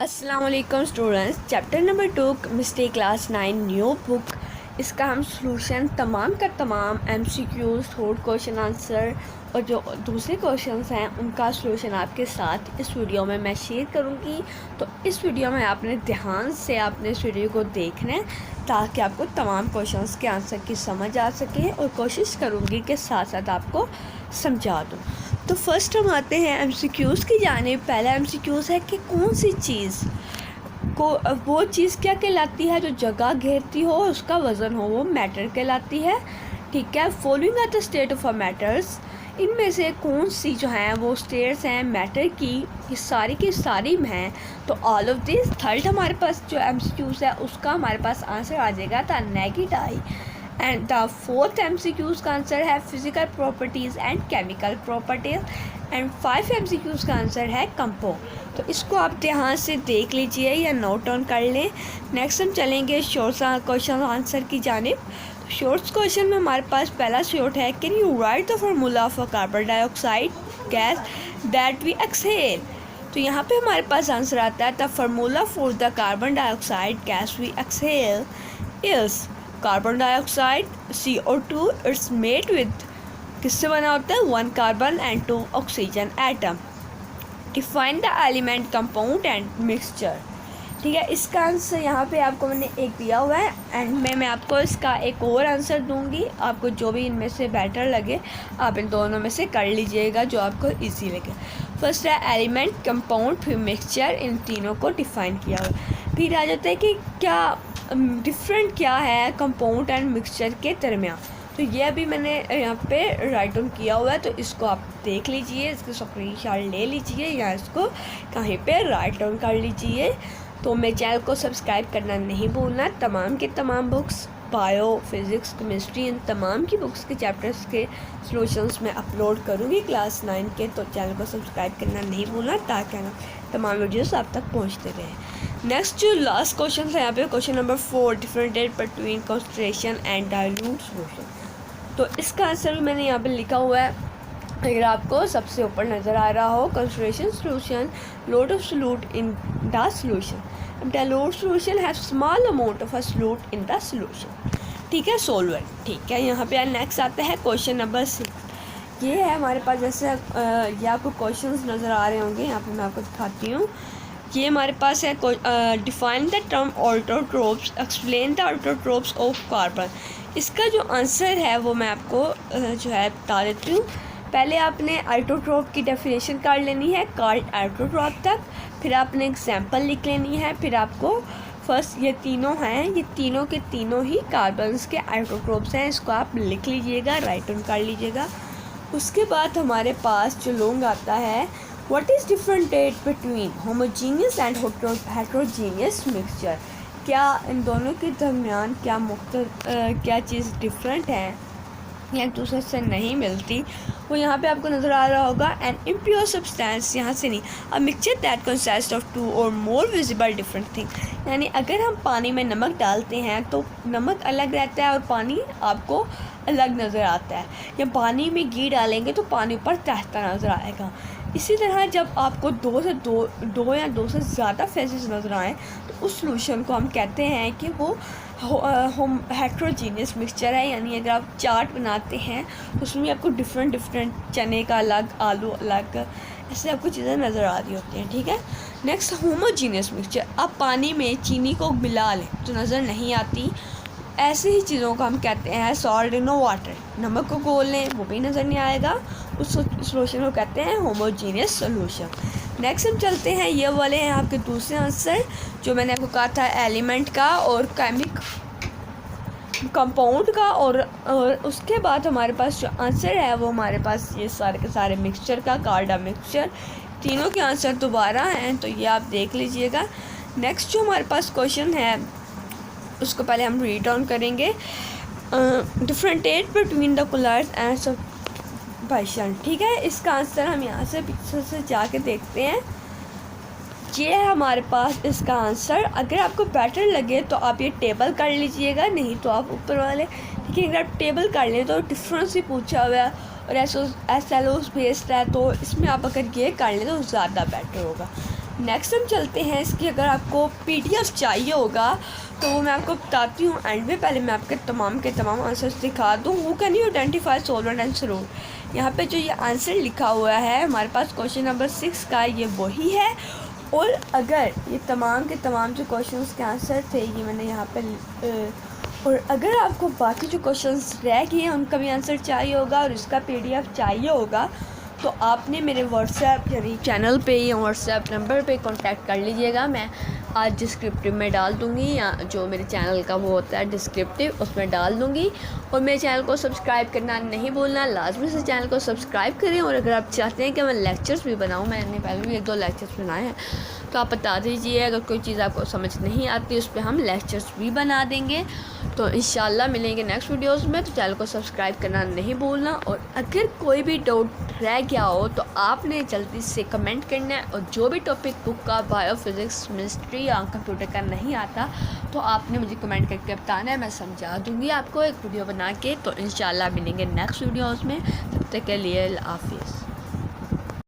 अस्सलाम वालेकुम students. Chapter number 2 mistake class 9 new book. इसका हम सॉल्यूशन तमाम का तमाम एमसीक्यूज, थर्ड क्वेश्चन आंसर और जो दूसरे क्वेश्चंस हैं उनका सॉल्यूशन आपके साथ इस वीडियो में मैं शेयर करूंगी। तो इस वीडियो में आपने ध्यान से आपने इस वीडियो को देखना है ताकि आपको तमाम क्वेश्चंस के आंसर की समझ आ सके, और कोशिश करूंगी कि साथ साथ आपको समझा दूँ। तो फर्स्ट हम आते हैं एमसीक्यूज़ की जानिब। पहला एमसीक्यूज़ है कि कौन सी चीज़ को वो चीज़ क्या कहलाती है जो जगह घेरती हो, उसका वज़न हो, वो मैटर कहलाती है। ठीक है, following are the state of a matters, इनमें से कौन सी जो हैं वो स्टेट्स हैं मैटर की सारी हैं। तो ऑल ऑफ दिस। थर्ड हमारे पास जो एमसीक्यूज़ है उसका हमारे पास आंसर आ जाएगा the negative I. And the fourth MCQs का आंसर है physical properties and chemical properties. And 5 MCQs का आंसर है कंपाउंड। तो इसको आप ध्यान से देख लीजिए या नोट डाउन कर लें। नेक्स्ट हम चलेंगे शॉर्ट क्वेश्चन आंसर की जानिब। शॉर्ट्स क्वेश्चन में हमारे पास पहला शॉर्ट है, can you write the formula of a carbon dioxide gas that we exhale. तो यहाँ पे हमारे पास आंसर आता है the formula for the carbon dioxide gas we exhale is carbon dioxide CO2, it's made with, किससे बना होता है, 1 carbon and 2 oxygen atom. Define the element, compound and mixture. ठीक है, इसका आंसर यहाँ पे आपको मैंने एक दिया हुआ है एंड मैं आपको इसका एक और आंसर दूंगी। आपको जो भी इनमें से बेटर लगे आप इन दोनों में से कर लीजिएगा जो आपको इजी लगे। फर्स्ट है एलिमेंट, कंपाउंड, फिर मिक्सचर, इन तीनों को डिफाइन किया हुआ है। फिर आ जाता है कि क्या डिफरेंट क्या है कंपाउंड एंड मिक्सचर के दरमियान। तो ये अभी मैंने यहाँ पे राइट डाउन किया हुआ है, तो इसको आप देख लीजिए, इसको स्क्रीनशॉट ले लीजिए या इसको कहीं पे राइट डाउन कर लीजिए। तो मेरे चैनल को सब्सक्राइब करना नहीं भूलना। तमाम के तमाम बुक्स, बायो, फिज़िक्स, केमिस्ट्री, इन तमाम की बुक्स के चैप्टर्स के सॉल्यूशंस मैं अपलोड करूँगी क्लास 9 के। तो चैनल को सब्सक्राइब करना नहीं भूलना ताकि ना तमाम वीडियोस आप तक पहुँचते रहें। नेक्स्ट जो लास्ट क्वेश्चन है यहाँ पे question number 4, differentiate between concentration and dilute solution. तो इसका आंसर भी मैंने यहाँ पे लिखा हुआ है, अगर आपको सबसे ऊपर नज़र आ रहा हो। Concentration solution, load of solute in the solution, dilute solution have small amount of a solute in the solution. ठीक है, सॉल्वेंट। ठीक है, यहाँ पे नेक्स्ट आता है क्वेश्चन नंबर 6। ये है हमारे पास, जैसे ये आपको क्वेश्चंस नज़र आ रहे होंगे, यहाँ पे मैं आपको दिखाती हूँ। ये हमारे पास है define the term autotrophs, explain the autotrophs of carbon. इसका जो आंसर है वो मैं आपको जो है बता देती हूँ। पहले आपने आइसोटोप की डेफिनेशन कर लेनी है, कार्ड आइसोटोप तक, फिर आपने एग्जाम्पल लिख लेनी है। फिर आपको फर्स्ट ये तीनों हैं, ये तीनों के तीनों ही कार्बन्स के आइसोटोप्स हैं, इसको आप लिख लीजिएगा, राइट डाउन कर लीजिएगा। उसके बाद हमारे पास जो लॉन्ग आता है, what is differentiate between homogeneous and heterogeneous mixture. क्या इन दोनों के दरमियान क्या चीज़ डिफरेंट है या एक दूसरे से नहीं मिलती, वो यहाँ पे आपको नज़र आ रहा होगा। एंड इम्प्योर सब्सटेंस, यहाँ से नहीं, a mixture that consist of 2 और मोर विजिबल डिफरेंट थिंग। यानी अगर हम पानी में नमक डालते हैं तो नमक अलग रहता है और पानी आपको अलग नज़र आता है, या पानी में घी डालेंगे तो पानी ऊपर तैरता नज़र आएगा। इसी तरह जब आपको दो या दो से ज़्यादा फेजेस नज़र आएँ तो उस सॉल्यूशन को हम कहते हैं कि वो हेट्रोजीनियस मिक्सचर है। यानी अगर आप चाट बनाते हैं तो उसमें आपको डिफरेंट चने का अलग, आलू अलग, ऐसे आपको चीज़ें नज़र आ रही होती हैं। ठीक है, नेक्स्ट होमोजीनियस मिक्सचर, आप पानी में चीनी को मिला लें तो नज़र नहीं आती, ऐसे ही चीज़ों को हम कहते हैं सॉल्ट इन वाटर। नमक को घोल लें वो भी नज़र नहीं आएगा, उस सॉल्यूशन को कहते हैं होमोजीनियस सॉल्यूशन। नेक्स्ट हम चलते हैं, ये वाले हैं आपके दूसरे आंसर जो मैंने आपको कहा था, एलिमेंट का और कंपाउंड का, और उसके बाद हमारे पास जो आंसर है वो हमारे पास ये सारे के सारे मिक्सचर का, कार्डा मिक्सचर। तीनों के आंसर दोबारा हैं तो ये आप देख लीजिएगा। नेक्स्ट जो हमारे पास क्वेश्चन है उसको पहले हम रीड डाउन करेंगे, differentiate between the colours and substitution. ठीक है, इसका आंसर हम यहाँ से पीछे से जाके देखते हैं। ये है हमारे पास इसका आंसर। अगर आपको बेटर लगे तो आप ये टेबल कर लीजिएगा, नहीं तो आप ऊपर वाले, लेकिन अगर आप टेबल कर लें तो डिफरेंस ही पूछा हुआ है और SLOs बेस्ड है, तो इसमें आप अगर ये कर लें तो ज़्यादा बेटर होगा। नेक्स्ट हम चलते हैं इसकी, अगर आपको PDF चाहिए होगा तो वो मैं आपको बताती हूँ एंड में। पहले मैं आपके तमाम आंसर्स दिखा दूँ। Who can you identify solvent and solute. यहाँ पे जो ये आंसर लिखा हुआ है हमारे पास क्वेश्चन नंबर 6 का, ये वही है। और अगर ये तमाम के तमाम जो क्वेश्चंस के आंसर थे ये मैंने यहाँ पे और अगर आपको बाकी जो क्वेश्चंस रह गए हैं उनका भी आंसर चाहिए होगा और इसका PDF चाहिए होगा तो आपने मेरे व्हाट्सएप यानी चैनल पे या व्हाट्सएप नंबर पे कांटेक्ट कर लीजिएगा। मैं आज डिस्क्रिप्टिव में डाल दूँगी, या जो मेरे चैनल का वो होता है डिस्क्रिप्टिव उसमें डाल दूँगी। और मेरे चैनल को सब्सक्राइब करना नहीं भूलना, लाजमी से चैनल को सब्सक्राइब करें। और अगर आप चाहते हैं कि मैं लेक्चर्स भी बनाऊँ, मैंने पहले भी 1-2 लेक्चर्स बनाए हैं, तो आप बता दीजिए। अगर कोई चीज़ आपको समझ नहीं आती उस पर हम लेक्चर्स भी बना देंगे। तो इंशाल्लाह मिलेंगे नेक्स्ट वीडियोस में। तो चैनल को सब्सक्राइब करना नहीं भूलना। और अगर कोई भी डाउट रह गया हो तो आपने जल्दी से कमेंट करना है। और जो भी टॉपिक बुक का बायो फिज़िक्स केमिस्ट्री या कंप्यूटर का नहीं आता तो आपने मुझे कमेंट करके बताना है, मैं समझा दूँगी आपको एक वीडियो बना के। तो इंशाल्लाह मिलेंगे नेक्स्ट वीडियोस में। तब तक के लिए हाफिज़।